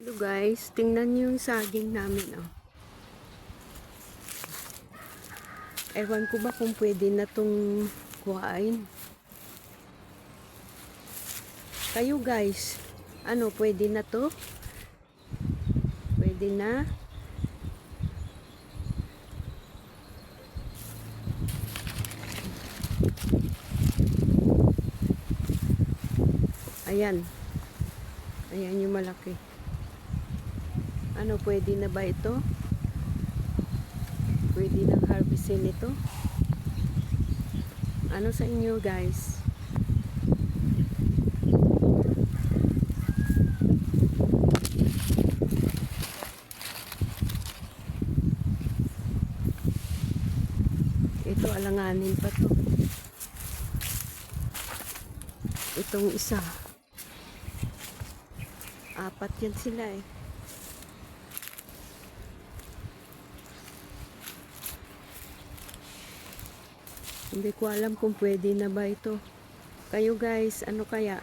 Hello guys, tingnan niyo yung saging namin, oh. Ewan ko ba kung pwede na tong kuhain. Kayo guys, ano, pwede na to? Pwede na? Ayan. Ayan yung malaki. Ano, pwede na ba ito? Pwede nang harvestin ito? Ano sa inyo guys? Ito, alanganin pa to. Itong isa. Apat yan sila eh. Hindi ko alam kung pwede na ba ito. Kayo guys, ano kaya?